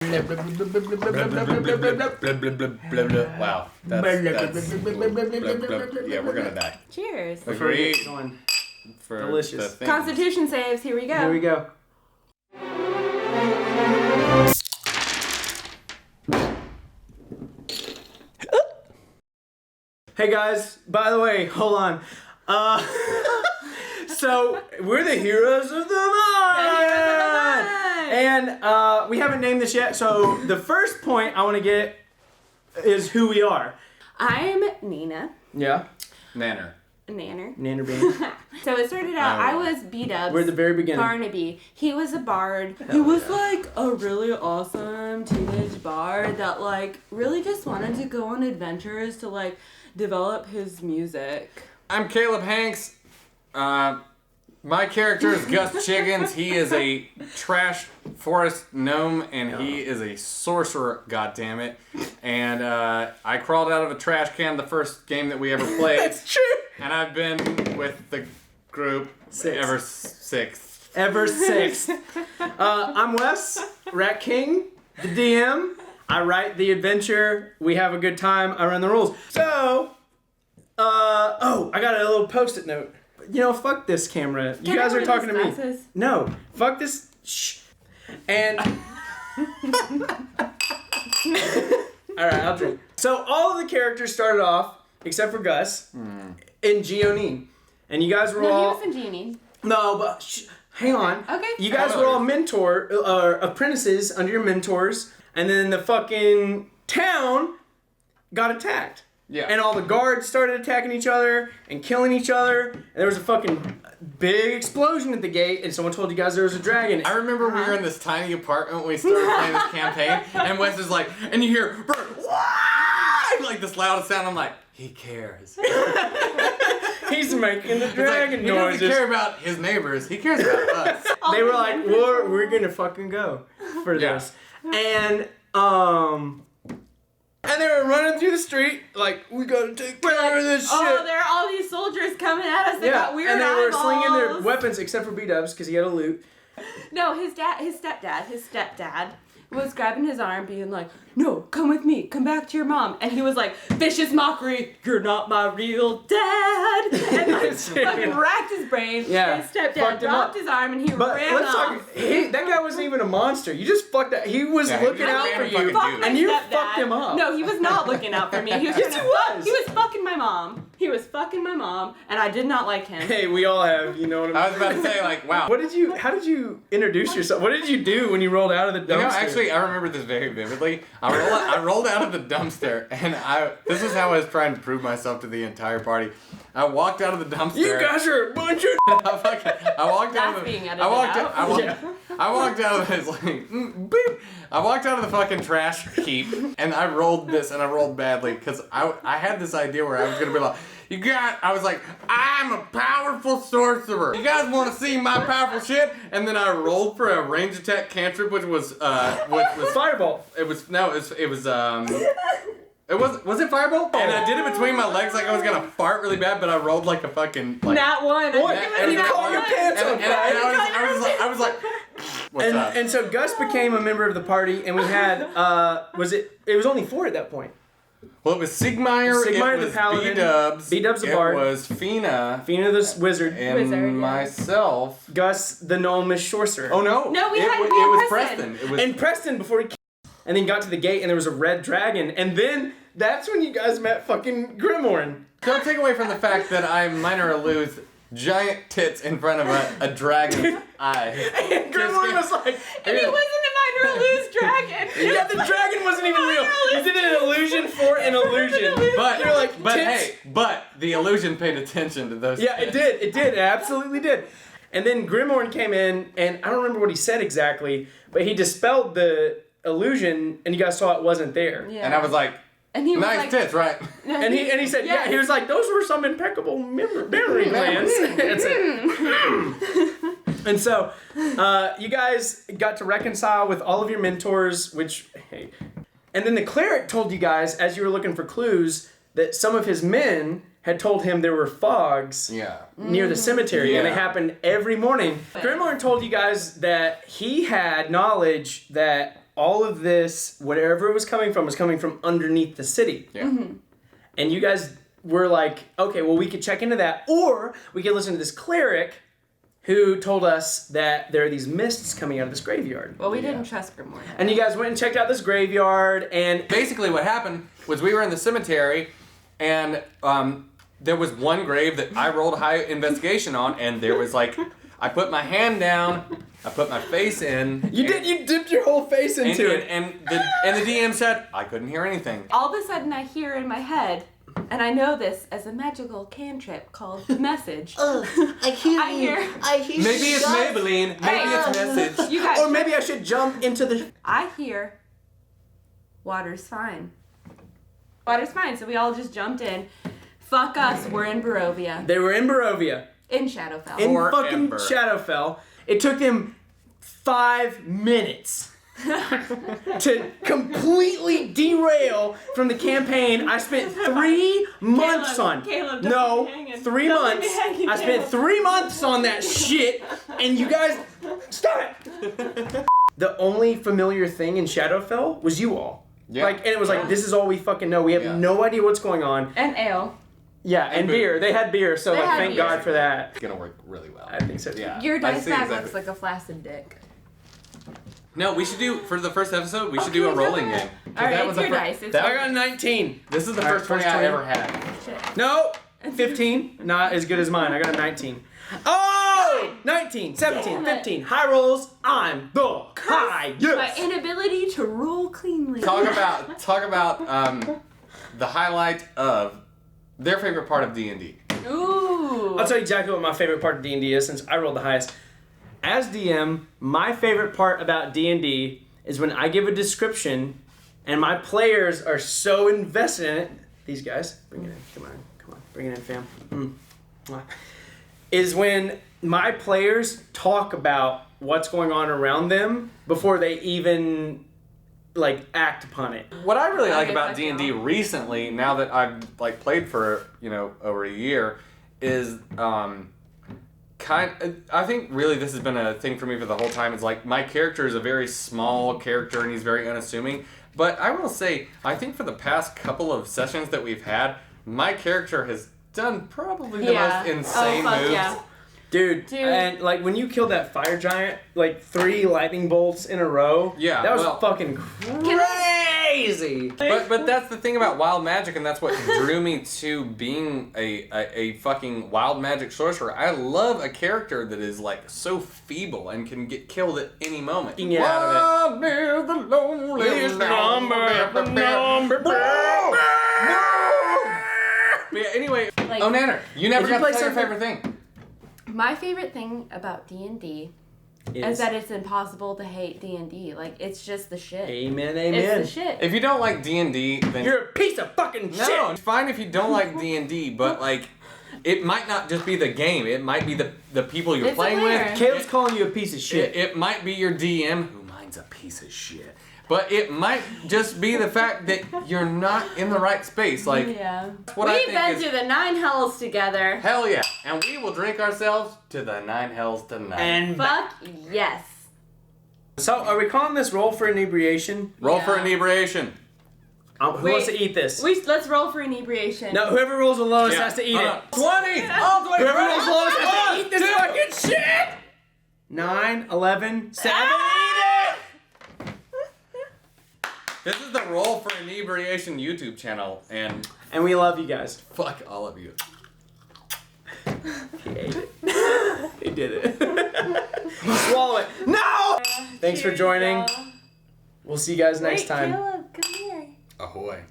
Wow. That's yeah, we're gonna die. Cheers. Agreed. For delicious. Constitution saves. Here we go. Here we go. Hey guys, by the way, hold on. So we're the heroes of the vine, and we haven't named this yet. So the first point I want to get is who we are. I'm Nina. Yeah. Nanner. Nanner Bean. So it started out, I was B-Dubs. We're at the very beginning. Barnaby. He was a bard. He was like a really awesome teenage bard that like really just wanted to go on adventures to like develop his music. I'm Caleb Hanks. My character is Gus Chiggins. He is a trash forest gnome, and he is a sorcerer, goddammit. And I crawled out of a trash can the first game that we ever played. That's true. And I've been with the group ever since. I'm Wes, Rat King, the DM. I write the adventure. We have a good time. I run the rules. So, I got a little Post-it note. You know, fuck this camera. You guys are talking to me. No, fuck this. Shh. And all right, I'll drink. So all of the characters started off, except for Gus, in Geonine, and you guys were all. No, he was in Genie. No, but hang on. Okay. You guys were all apprentices under your mentors, and then the fucking town got attacked. Yeah. And all the guards started attacking each other and killing each other. And there was a fucking big explosion at the gate, and someone told you guys there was a dragon. I remember we were in this tiny apartment when we started playing this campaign, and Wes is like, and you hear, like this loud sound. I'm like, he cares. He's making the dragon he noises. He doesn't care about his neighbors. He cares about us. They were like, we're gonna fucking go for this. And they were running through the street like, we gotta take care of this shit. Oh, there are all these soldiers coming at us. They got weird and they were eyeballs. slinging their weapons except for B-Dubs because he had a loot. No, his stepdad was grabbing his arm being like, no, come with me, come back to your mom. And he was like, vicious mockery, you're not my real dad. And like fucking racked his brain. Yeah. His stepdad dropped his arm and he ran off. That guy wasn't even a monster. You just fucked that. He was looking out for you. And you fucked him up. No, he was not looking out for me. He was Yes, he was. He was fucking my mom. He was fucking my mom, and I did not like him. Hey, we all have, you know what I was about to say, like, wow. How did you introduce yourself? What did you do when you rolled out of the dumpster? You know, actually, I remember this very vividly. I rolled out of the dumpster, and this is how I was trying to prove myself to the entire party. I walked out of the dumpster. You guys are a bunch of I walked out of the. being edited I walked out. out of this like beep. I walked out of the fucking trash heap, and I rolled this, and I rolled badly because I had this idea where I was gonna be like, I was like, I'm a powerful sorcerer. You guys want to see my powerful shit? And then I rolled for a range attack cantrip, which was Fireball. Was it Fireball? And I did it between my legs like I was gonna fart really bad, but I rolled like a fucking like. Not one. And you call your pants on fire. I was like, what's up? And so Gus became a member of the party, and we had it was only 4 at that point. Well, it was Sigmire, it the was paladin, B-Dubs the bard, it was Fina the wizard, and myself. Gus the gnomish sorcerer. Oh no! No, we had was Preston. Preston. It was And Preston before he and then got to the gate and there was a red dragon, and then that's when you guys met fucking Grimoire. Don't take away from the fact that I'm Minor Aloo's giant tits in front of a dragon's eye. And Grimoire was like, And he wasn't a minor loose dragon. yeah, the dragon wasn't even real. You did an illusion for an illusion. But you're like, tits. but the illusion paid attention to those. Yeah, it did. It absolutely did. And then Grimoire came in, and I don't remember what he said exactly, but he dispelled the illusion, and you guys saw it wasn't there. Yeah. And I was like, and he was nice like, tits, right? And he said, yeah, he was like, those were some impeccable memory glands. And so, you guys got to reconcile with all of your mentors, and then the cleric told you guys, as you were looking for clues, that some of his men had told him there were fogs near the cemetery, and they happened every morning. Grimoire told you guys that he had knowledge that all of this, whatever it was coming from underneath the city. Yeah. And you guys were like, okay, well, we could check into that, or we could listen to this cleric who told us that there are these mists coming out of this graveyard. Well, we didn't trust Grimoire. And you guys went and checked out this graveyard, and Basically, what happened was we were in the cemetery, and there was one grave that I rolled a high investigation on, and there was like, I put my hand down, I put my face in. you dipped your whole face into it. And the DM said, I couldn't hear anything. All of a sudden, I hear in my head, and I know this as a magical cantrip called the message. I hear I you. hear. I hear Maybe you it's guys. Maybelline, maybe it's message. You guys. Or maybe I should jump into the... I hear. Water's fine. Water's fine. So we all just jumped in. Fuck us. We're in Barovia. They were in Barovia. In Shadowfell. In Forever. fucking Shadowfell. It took them 5 minutes to completely derail from the campaign I spent 3 months on. Caleb, don't no, leave me hanging. 3 Don't months. leave me hanging, I spent Caleb. 3 months on that shit, and you guys, stop it. The only familiar thing in Shadowfell was you all. Yeah. Like, and it was like, this is all we fucking know. We have no idea what's going on. And ale. Yeah, and beer. They had beer, so They like, had thank beer. God for that. It's gonna work really well. I think so too. Yeah. Your I dice see bag exactly. looks like a flaccid dick. No, we should do, for the first episode, we should do a rolling game. 'Cause Alright, that it's was the your fir- dice. It's that I got a 19. This is the Alright, first 20 first I 20. ever had. shit. No, 15. Not as good as mine. I got a 19. Oh! 19, 17, Damn it. 15. High rolls. I'm the highest. My inability to roll cleanly. Talk about the highlight of their favorite part of D&D. Ooh. I'll tell you exactly what my favorite part of D&D is since I rolled the highest. As DM, my favorite part about D&D is when I give a description and my players are so invested in it. These guys, bring it in. Come on. Bring it in, fam. Mwah. Is when my players talk about what's going on around them before they even like act upon it. What I really like Okay, about fuck D&D y'all. recently, now that I've like played for, over a year, is I think really this has been a thing for me for the whole time. Is like my character is a very small character and he's very unassuming. But I will say, I think for the past couple of sessions that we've had, my character has done probably the most insane fuck moves. yeah. Dude, and like when you killed that fire giant, like 3 lightning bolts in a row, Yeah, that was well- fucking crazy. But that's the thing about wild magic, and that's what drew me to being a fucking wild magic sorcerer. I love a character that is like so feeble and can get killed at any moment. You can get out of it. Wild is the loneliest number. But yeah, anyway, Like- Nanner, you never Did you got to play say your something- favorite thing. My favorite thing about D&D is that it's impossible to hate D&D. Like, it's just the shit. Amen, It's amen. the shit. If you don't like D&D, then You're a piece of fucking no, shit. it's fine if you don't like D&D, but like, it might not just be the game. It might be the people you're It's playing aware. with. Caleb's calling you a piece of shit. It might be your DM, who mine's a piece of shit. But it might just be the fact that you're not in the right space. Like, Yeah. what I We've think been is- through the 9 hells together. hell yeah. And we will drink ourselves to the 9 hells tonight. And Fuck yes. so, are we calling this roll for inebriation? Roll for Yeah. inebriation. Who wants to eat this? Let's roll for inebriation. No, whoever rolls the lowest Yeah. has to eat Hold it. on. 20! Oh, 20! Whoever rolls the lowest has to One, eat this two. fucking shit! 9, 11, 7, eat it! This is the Roll for Inebriation YouTube channel, and And we love you guys. fuck all of you. He ate it. He did it. Swallow it. No! Thanks for Cheers, joining. y'all. We'll see you guys next Wait, time. Caleb, come here. Ahoy.